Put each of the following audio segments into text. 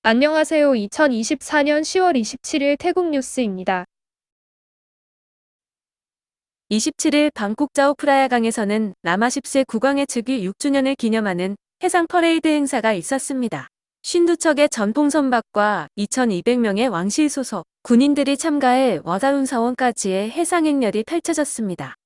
안녕하세요. 2024년 10월 27일 태국 뉴스입니다. 27일 방콕 자오프라야강에서는 라마 10세 국왕의 즉위 6주년을 기념하는 해상 퍼레이드 행사가 있었습니다. 52척의 전통 선박과 2,200명의 왕실 소속 군인들이 참가해 와다운 사원까지의 해상 행렬이 펼쳐졌습니다.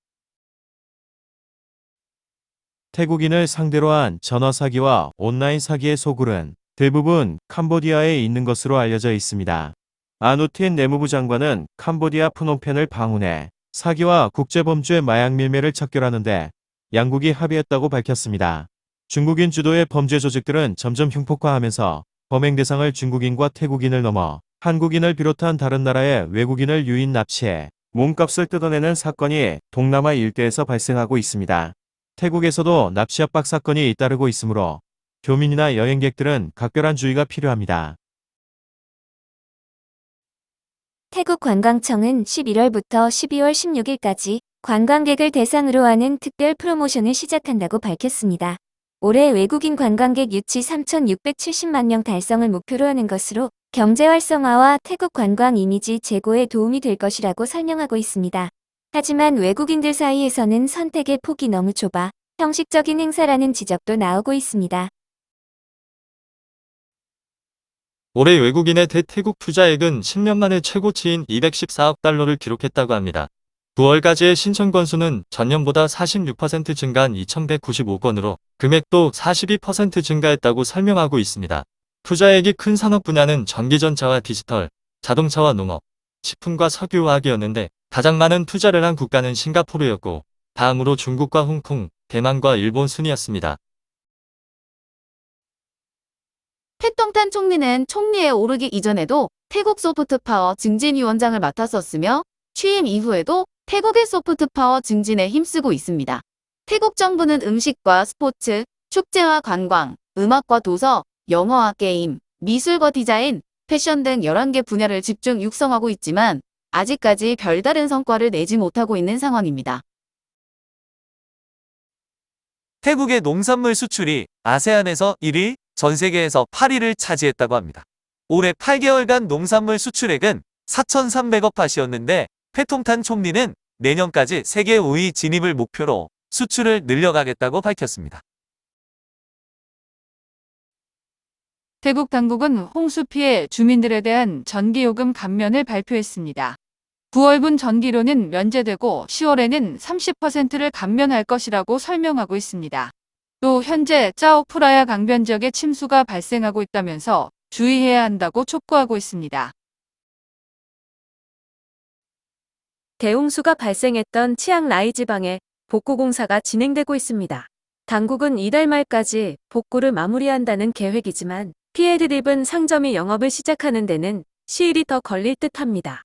태국인을 상대로 한 전화 사기와 온라인 사기의 소굴은 대부분 캄보디아에 있는 것으로 알려져 있습니다. 아누틴 내무부 장관은 캄보디아 프놈펜을 방문해 사기와 국제범죄 마약 밀매를 척결하는데 양국이 합의했다고 밝혔습니다. 중국인 주도의 범죄 조직들은 점점 흉폭화하면서 범행 대상을 중국인과 태국인을 넘어 한국인을 비롯한 다른 나라의 외국인을 유인 납치해 몸값을 뜯어내는 사건이 동남아 일대에서 발생하고 있습니다. 태국에서도 납치 압박 사건이 잇따르고 있으므로 교민이나 여행객들은 각별한 주의가 필요합니다. 태국 관광청은 11월부터 12월 16일까지 관광객을 대상으로 하는 특별 프로모션을 시작한다고 밝혔습니다. 올해 외국인 관광객 유치 3,670만 명 달성을 목표로 하는 것으로 경제 활성화와 태국 관광 이미지 제고에 도움이 될 것이라고 설명하고 있습니다. 하지만 외국인들 사이에서는 선택의 폭이 너무 좁아 형식적인 행사라는 지적도 나오고 있습니다. 올해 외국인의 대태국 투자액은 10년 만에 최고치인 214억 달러를 기록했다고 합니다. 9월까지의 신청 건수는 전년보다 46% 증가한 2,195건으로 금액도 42% 증가했다고 설명하고 있습니다. 투자액이 큰 산업 분야는 전기전자와 디지털, 자동차와 농업, 식품과 석유화학이었는데 가장 많은 투자를 한 국가는 싱가포르였고 다음으로 중국과 홍콩, 대만과 일본 순이었습니다. 패통탄 총리는 총리에 오르기 이전에도 태국 소프트파워 증진위원장을 맡았었으며 취임 이후에도 태국의 소프트파워 증진에 힘쓰고 있습니다. 태국 정부는 음식과 스포츠, 축제와 관광, 음악과 도서, 영어와 게임, 미술과 디자인, 패션 등 11개 분야를 집중 육성하고 있지만 아직까지 별다른 성과를 내지 못하고 있는 상황입니다. 태국의 농산물 수출이 아세안에서 1위, 전 세계에서 8위를 차지했다고 합니다. 올해 8개월간 농산물 수출액은 4,300억 바트였는데 패통탄 총리는 내년까지 세계 5위 진입을 목표로 수출을 늘려가겠다고 밝혔습니다. 태국 당국은 홍수 피해 주민들에 대한 전기요금 감면을 발표했습니다. 9월분 전기료는 면제되고 10월에는 30%를 감면할 것이라고 설명하고 있습니다. 또 현재 짜오프라야 강변 지역에 침수가 발생하고 있다면서 주의해야 한다고 촉구하고 있습니다. 대홍수가 발생했던 치앙라이 지방에 복구 공사가 진행되고 있습니다. 당국은 이달 말까지 복구를 마무리한다는 계획이지만 피해를 입은 상점이 영업을 시작하는 데는 시일이 더 걸릴 듯합니다.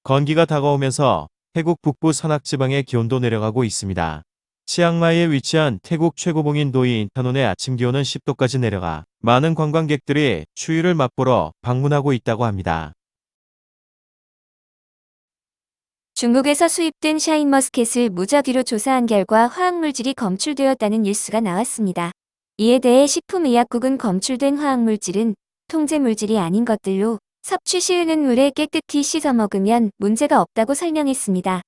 건기가 다가오면서 태국 북부 산악지방의 기온도 내려가고 있습니다. 치앙마이에 위치한 태국 최고봉인 도이 인타논의 아침 기온은 10도까지 내려가 많은 관광객들이 추위를 맛보러 방문하고 있다고 합니다. 중국에서 수입된 샤인머스켓을 무작위로 조사한 결과 화학물질이 검출되었다는 뉴스가 나왔습니다. 이에 대해 식품의약국은 검출된 화학물질은 통제물질이 아닌 것들로 섭취 시에는 물에 깨끗이 씻어 먹으면 문제가 없다고 설명했습니다.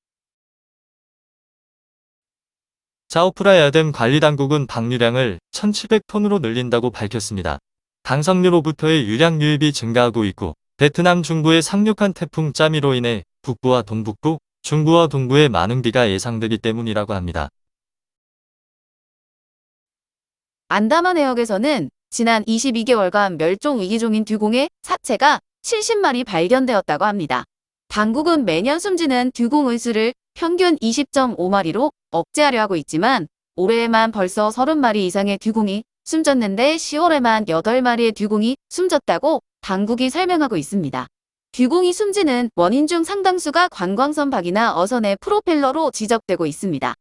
자오프라야댐 관리당국은 방류량을 1,700톤으로 늘린다고 밝혔습니다. 당선류로부터의 유량 유입이 증가하고 있고 베트남 중부에 상륙한 태풍 짜미로 인해 북부와 동북부, 중부와 동부에 많은 비가 예상되기 때문이라고 합니다. 안다만 해역에서는 지난 22개월간 멸종 위기종인 듀공의 사체가 70마리 발견되었다고 합니다. 당국은 매년 숨지는 듀공의 수를 평균 20.5마리로 억제하려 하고 있지만 올해에만 벌써 30마리 이상의 듀공이 숨졌는데 10월에만 8마리의 듀공이 숨졌다고 당국이 설명하고 있습니다. 듀공이 숨지는 원인 중 상당수가 관광선박이나 어선의 프로펠러로 지적되고 있습니다.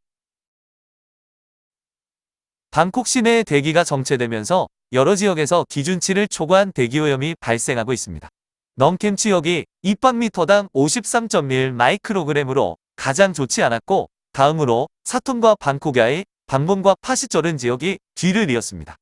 방콕 시내의 대기가 정체되면서 여러 지역에서 기준치를 초과한 대기오염이 발생하고 있습니다. 넘캠 지역이 입방미터당 53.1 마이크로그램으로 가장 좋지 않았고 다음으로 사톤과 방콕야의 방범과 파시쩌른 지역이 뒤를 이었습니다.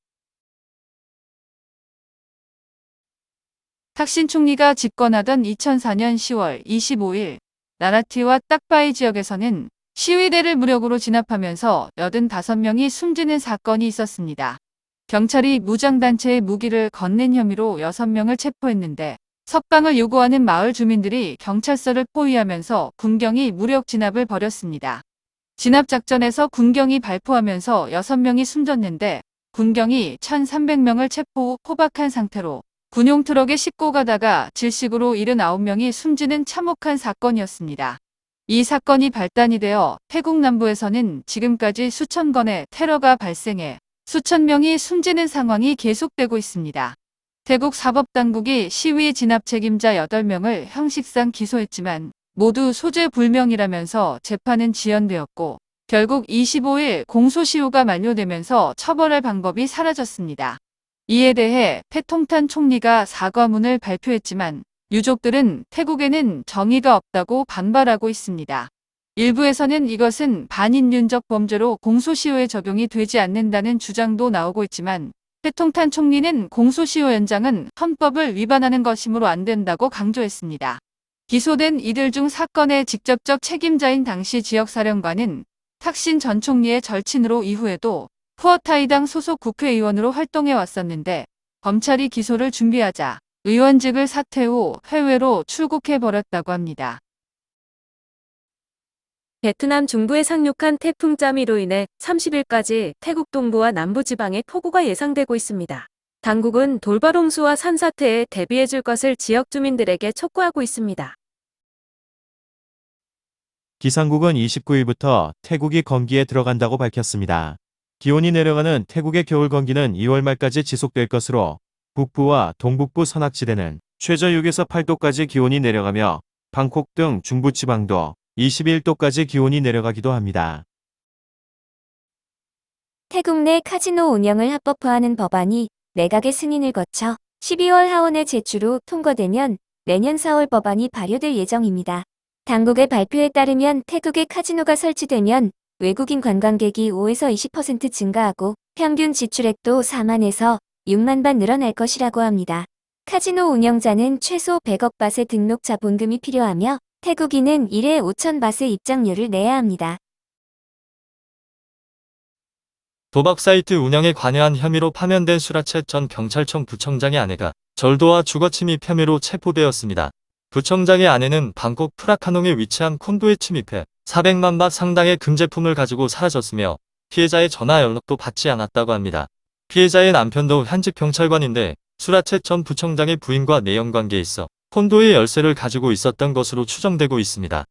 탁신 총리가 집권하던 2004년 10월 25일 나라티와 딱바이 지역에서는 시위대를 무력으로 진압하면서 85명이 숨지는 사건이 있었습니다. 경찰이 무장단체의 무기를 건넨 혐의로 6명을 체포했는데 석방을 요구하는 마을 주민들이 경찰서를 포위하면서 군경이 무력 진압을 벌였습니다. 진압작전에서 군경이 발포하면서 6명이 숨졌는데 군경이 1,300명을 체포 후 포박한 상태로 군용 트럭에 싣고 가다가 질식으로 79명이 숨지는 참혹한 사건이었습니다. 이 사건이 발단이 되어 태국 남부에서는 지금까지 수천 건의 테러가 발생해 수천 명이 숨지는 상황이 계속되고 있습니다. 태국 사법당국이 시위 진압 책임자 8명을 형식상 기소했지만 모두 소재 불명이라면서 재판은 지연되었고 결국 25일 공소시효가 만료되면서 처벌할 방법이 사라졌습니다. 이에 대해 패통탄 총리가 사과문을 발표했지만 유족들은 태국에는 정의가 없다고 반발하고 있습니다. 일부에서는 이것은 반인륜적 범죄로 공소시효에 적용이 되지 않는다는 주장도 나오고 있지만 패통탄 총리는 공소시효 연장은 헌법을 위반하는 것이므로 안 된다고 강조했습니다. 기소된 이들 중 사건의 직접적 책임자인 당시 지역사령관은 탁신 전 총리의 절친으로 이후에도 푸어타이당 소속 국회의원으로 활동해 왔었는데 검찰이 기소를 준비하자 의원직을 사퇴 후 해외로 출국해 버렸다고 합니다. 베트남 중부에 상륙한 태풍 짜미로 인해 30일까지 태국 동부와 남부 지방에 폭우가 예상되고 있습니다. 당국은 돌발 홍수와 산사태에 대비해 줄 것을 지역 주민들에게 촉구하고 있습니다. 기상국은 29일부터 태국이 건기에 들어간다고 밝혔습니다. 기온이 내려가는 태국의 겨울 건기는 2월 말까지 지속될 것으로 북부와 동북부 산악지대는 최저 6에서 8도까지 기온이 내려가며 방콕 등 중부지방도 21도까지 기온이 내려가기도 합니다. 태국 내 카지노 운영을 합법화하는 법안이 내각의 승인을 거쳐 12월 하원에 제출 후 통과되면 내년 4월 법안이 발효될 예정입니다. 당국의 발표에 따르면 태국에 카지노가 설치되면 외국인 관광객이 5에서 20% 증가하고 평균 지출액도 4만에서 6만 바 늘어날 것이라고 합니다. 카지노 운영자는 최소 100억 밧의 등록 자본금이 필요하며 태국인은 1회 5천 밧의 입장료를 내야 합니다. 도박 사이트 운영에 관여한 혐의로 파면된 수라쳇 전 경찰청 부청장의 아내가 절도와 주거침입 혐의로 체포되었습니다. 부청장의 아내는 방콕 프라카농에 위치한 콘도에 침입해 400만 바 상당의 금제품을 가지고 사라졌으며 피해자의 전화 연락도 받지 않았다고 합니다. 피해자의 남편도 현직 경찰관인데 수라쳇 전 부청장의 부인과 내연관계에 있어 콘도의 열쇠를 가지고 있었던 것으로 추정되고 있습니다.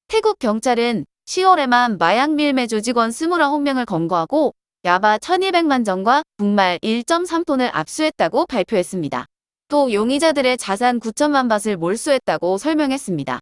태국 경찰은 10월에만 마약 밀매 조직원 29명을 검거하고 야바 1200만 정과 분말 1.3톤을 압수했다고 발표했습니다. 또 용의자들의 자산 9천만 밧을 몰수했다고 설명했습니다.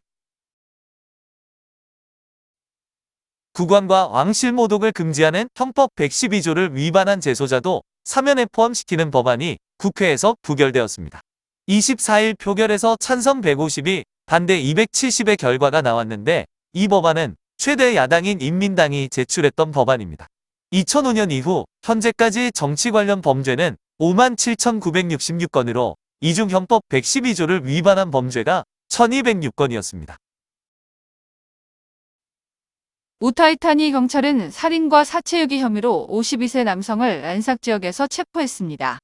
국왕과 왕실 모독을 금지하는 형법 112조를 위반한 재소자도 사면에 포함시키는 법안이 국회에서 부결되었습니다. 24일 표결에서 찬성 150이 반대 270의 결과가 나왔는데 이 법안은 최대 야당인 인민당이 제출했던 법안입니다. 2005년 이후 현재까지 정치 관련 범죄는 57,966건으로 이 중 형법 112조를 위반한 범죄가 1,206건이었습니다. 우타이타니 경찰은 살인과 사체유기 혐의로 52세 남성을 란삭 지역에서 체포했습니다.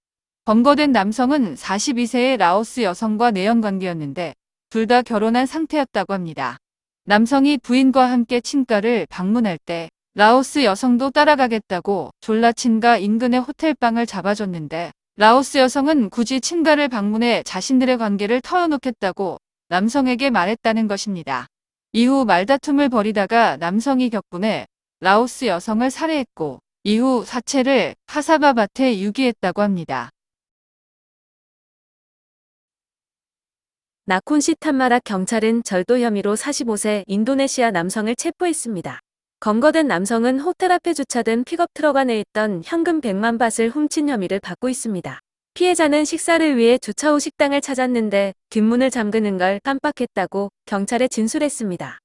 검거된 남성은 42세의 라오스 여성과 내연관계였는데 둘 다 결혼한 상태였다고 합니다. 남성이 부인과 함께 친가를 방문할 때 라오스 여성도 따라가겠다고 졸라 친가 인근의 호텔방을 잡아줬는데 라오스 여성은 굳이 친가를 방문해 자신들의 관계를 털어놓겠다고 남성에게 말했다는 것입니다. 이후 말다툼을 벌이다가 남성이 격분해 라오스 여성을 살해했고 이후 사체를 카사바 밭에 유기했다고 합니다. 나콘시 탄마락 경찰은 절도 혐의로 45세 인도네시아 남성을 체포했습니다. 검거된 남성은 호텔 앞에 주차된 픽업 트럭 안에 있던 현금 100만 밧을 훔친 혐의를 받고 있습니다. 피해자는 식사를 위해 주차 후 식당을 찾았는데 뒷문을 잠그는 걸 깜빡했다고 경찰에 진술했습니다.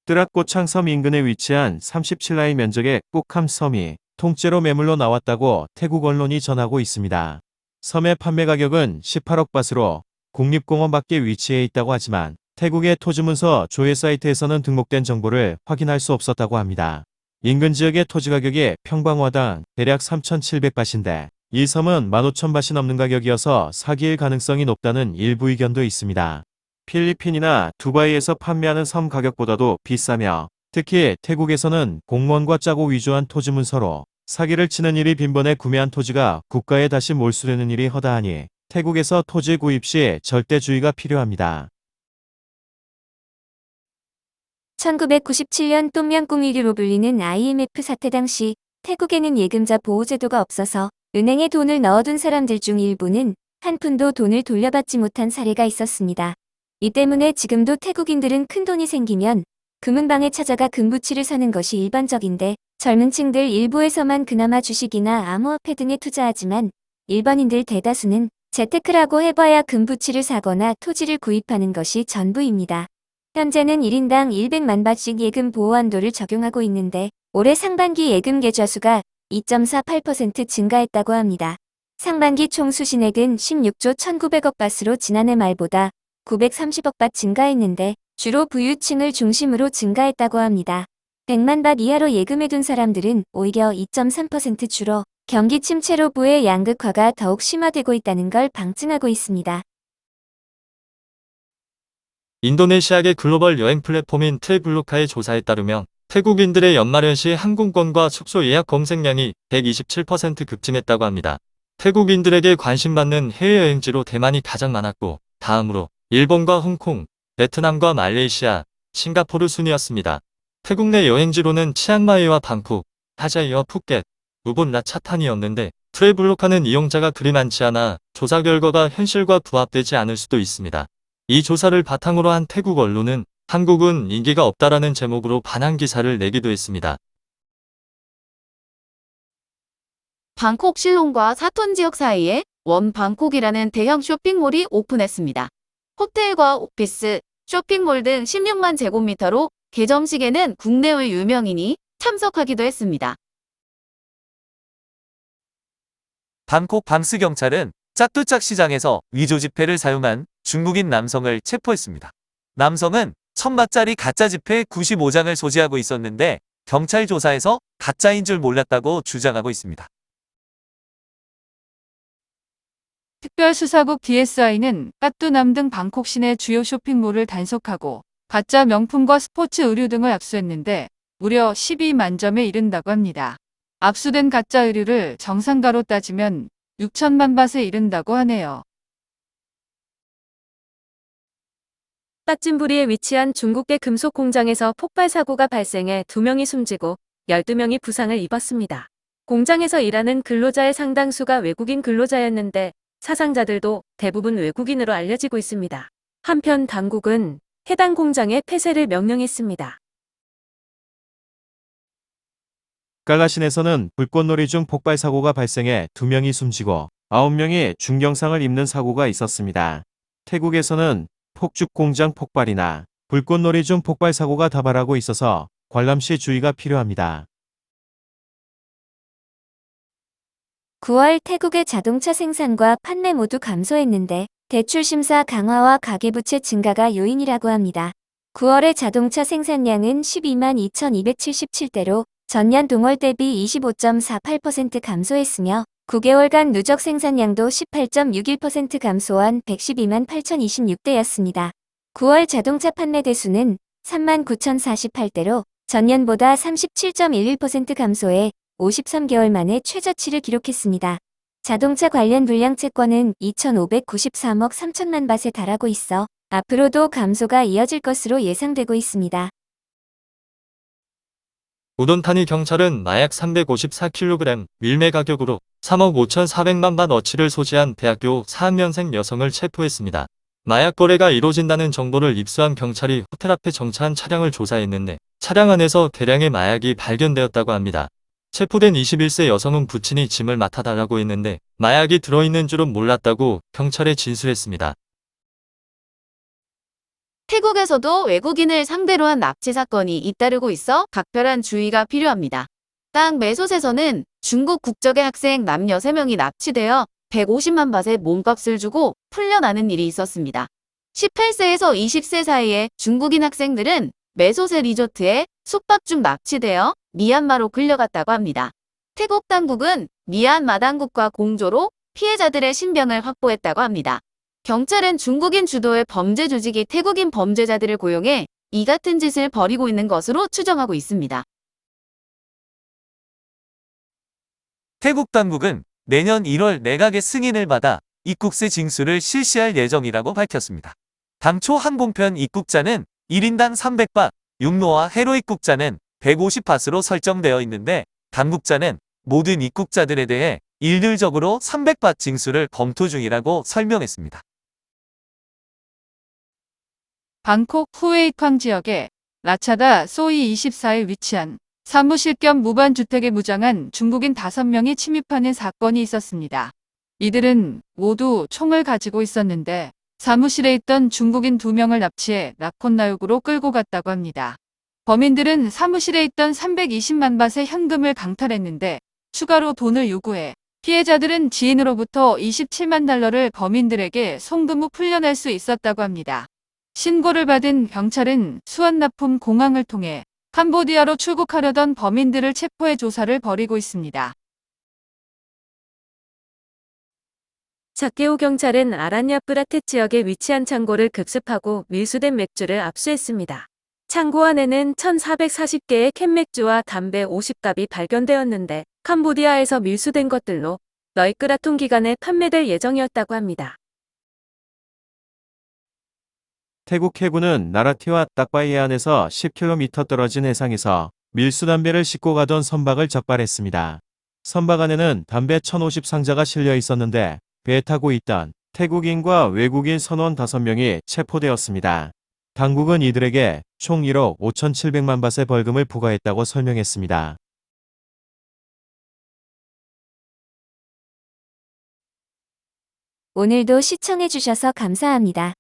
뜨락고창 섬 인근에 위치한 37라인 면적의 꼭함 섬이 통째로 매물로 나왔다고 태국 언론이 전하고 있습니다. 섬의 판매 가격은 18억 바트로 국립공원 밖에 위치해 있다고 하지만 태국의 토지문서 조회 사이트에서는 등록된 정보를 확인할 수 없었다고 합니다. 인근 지역의 토지 가격이 평방화당 대략 3,700바트인데 이 섬은 15,000바트 넘는 가격이어서 사기일 가능성이 높다는 일부 의견도 있습니다. 필리핀이나 두바이에서 판매하는 섬 가격보다도 비싸며 특히 태국에서는 공무원과 짜고 위조한 토지 문서로 사기를 치는 일이 빈번해 구매한 토지가 국가에 다시 몰수되는 일이 허다하니 태국에서 토지 구입 시 절대 주의가 필요합니다. 1997년 똠양꿍 위기로 불리는 IMF 사태 당시 태국에는 예금자 보호제도가 없어서 은행에 돈을 넣어둔 사람들 중 일부는 한 푼도 돈을 돌려받지 못한 사례가 있었습니다. 이 때문에 지금도 태국인들은 큰 돈이 생기면 금은방에 찾아가 금부치를 사는 것이 일반적인데 젊은 층들 일부에서만 그나마 주식이나 암호화폐 등에 투자하지만 일반인들 대다수는 재테크라고 해봐야 금부치를 사거나 토지를 구입하는 것이 전부입니다. 현재는 1인당 100만 바트씩 예금 보호한도를 적용하고 있는데 올해 상반기 예금 계좌 수가 2.48% 증가했다고 합니다. 상반기 총 수신액은 16조 1,900억 바트로 지난해 말보다 930억 바트 증가했는데 주로 부유층을 중심으로 증가했다고 합니다. 100만 바트 이하로 예금해둔 사람들은 오히려 2.3% 줄어 경기 침체로 부의 양극화가 더욱 심화되고 있다는 걸 방증하고 있습니다. 인도네시아계 글로벌 여행 플랫폼인 트래블로카의 조사에 따르면 태국인들의 연말연시 항공권과 숙소 예약 검색량이 127% 급증했다고 합니다. 태국인들에게 관심받는 해외여행지로 대만이 가장 많았고 다음으로 일본과 홍콩, 베트남과 말레이시아, 싱가포르 순이었습니다. 태국 내 여행지로는 치앙마이와 방콕, 하자이와 푸켓, 우붓 라차탄이었는데 트래블로카는 이용자가 그리 많지 않아 조사 결과가 현실과 부합되지 않을 수도 있습니다. 이 조사를 바탕으로 한 태국 언론은 한국은 인기가 없다라는 제목으로 반한 기사를 내기도 했습니다. 방콕 실롱과 사톤 지역 사이에 원 방콕이라는 대형 쇼핑몰이 오픈했습니다. 호텔과 오피스, 쇼핑몰 등 16만 제곱미터로 개점식에는 국내외 유명인이 참석하기도 했습니다. 방콕 밤스경찰은 짜뚜짝 시장에서 위조 지폐를 사용한 중국인 남성을 체포했습니다. 남성은 1,000바트짜리 가짜 지폐 95장을 소지하고 있었는데 경찰 조사에서 가짜인 줄 몰랐다고 주장하고 있습니다. 특별수사국 DSI는 까뚜남 등 방콕 시내 주요 쇼핑몰을 단속하고 가짜 명품과 스포츠 의류 등을 압수했는데 무려 12만 점에 이른다고 합니다. 압수된 가짜 의류를 정상가로 따지면 6천만 바트에 이른다고 하네요. 빠찐부리에 위치한 중국계 금속 공장에서 폭발 사고가 발생해 2명이 숨지고 12명이 부상을 입었습니다. 공장에서 일하는 근로자의 상당수가 외국인 근로자였는데 사상자들도 대부분 외국인으로 알려지고 있습니다. 한편 당국은 해당 공장의 폐쇄를 명령했습니다. 깔라신에서는 불꽃놀이 중 폭발 사고가 발생해 2명이 숨지고 9명이 중경상을 입는 사고가 있었습니다. 태국에서는 폭죽 공장 폭발이나 불꽃놀이 중 폭발 사고가 다발하고 있어서 관람 시 주의가 필요합니다. 9월 태국의 자동차 생산과 판매 모두 감소했는데 대출 심사 강화와 가계부채 증가가 요인이라고 합니다. 9월의 자동차 생산량은 12만 2,277대로 전년 동월 대비 25.48% 감소했으며 9개월간 누적 생산량도 18.61% 감소한 112만 8,026대였습니다. 9월 자동차 판매 대수는 3만 9,048대로 전년보다 37.11% 감소해 53개월 만에 최저치를 기록했습니다. 자동차 관련 불량 채권은 2,593억 3천만 바트에 달하고 있어 앞으로도 감소가 이어질 것으로 예상되고 있습니다. 우돈타니 경찰은 마약 354kg 밀매 가격으로 3억 5,400만 바트어치를 소지한 대학교 4학년생 여성을 체포했습니다. 마약 거래가 이루어진다는 정보를 입수한 경찰이 호텔 앞에 정차한 차량을 조사했는데 차량 안에서 대량의 마약이 발견되었다고 합니다. 체포된 21세 여성은 부친이 짐을 맡아달라고 했는데 마약이 들어있는 줄은 몰랐다고 경찰에 진술했습니다. 태국에서도 외국인을 상대로 한 납치 사건이 잇따르고 있어 각별한 주의가 필요합니다. 땅 매솥에서는 중국 국적의 학생 남녀 3명이 납치되어 150만 밭의 몸값을 주고 풀려나는 일이 있었습니다. 18세에서 20세 사이의 중국인 학생들은 매솥의 리조트에 숙박 중 납치되어 미얀마로 끌려갔다고 합니다. 태국 당국은 미얀마 당국과 공조로 피해자들의 신병을 확보했다고 합니다. 경찰은 중국인 주도의 범죄 조직이 태국인 범죄자들을 고용해 이 같은 짓을 벌이고 있는 것으로 추정하고 있습니다. 태국 당국은 내년 1월 내각의 승인을 받아 입국세 징수를 실시할 예정이라고 밝혔습니다. 당초 항공편 입국자는 1인당 300바, 육로와 해로 입국자는 150밭으로 설정되어 있는데 당국자는 모든 입국자들에 대해 일률적으로 300밭 징수를 검토 중이라고 설명했습니다. 방콕 후웨이쾅 지역의 라차다 소이 24에 위치한 사무실 겸 무반 주택에 무장한 중국인 5명이 침입하는 사건이 있었습니다. 이들은 모두 총을 가지고 있었는데 사무실에 있던 중국인 2명을 납치해 라콘나육으로 끌고 갔다고 합니다. 범인들은 사무실에 있던 320만 밭의 현금을 강탈했는데 추가로 돈을 요구해 피해자들은 지인으로부터 27만 달러를 범인들에게 송금 후 풀려날 수 있었다고 합니다. 신고를 받은 경찰은 수완나품 공항을 통해 캄보디아로 출국하려던 범인들을 체포해 조사를 벌이고 있습니다. 자케오 경찰은 아란야프라테 지역에 위치한 창고를 급습하고 밀수된 맥주를 압수했습니다. 창고 안에는 1,440개의 캔 맥주와 담배 50갑이 발견되었는데 캄보디아에서 밀수된 것들로 너이끄라통 기간에 판매될 예정이었다고 합니다. 태국 해군은 나라티와 딱바이해안에서 10km 떨어진 해상에서 밀수담배를 싣고 가던 선박을 적발했습니다. 선박 안에는 담배 1,050상자가 실려 있었는데 배에 타고 있던 태국인과 외국인 선원 5명이 체포되었습니다. 당국은 이들에게 총 1억 5,700만 바트의 벌금을 부과했다고 설명했습니다. 오늘도 시청해주셔서 감사합니다.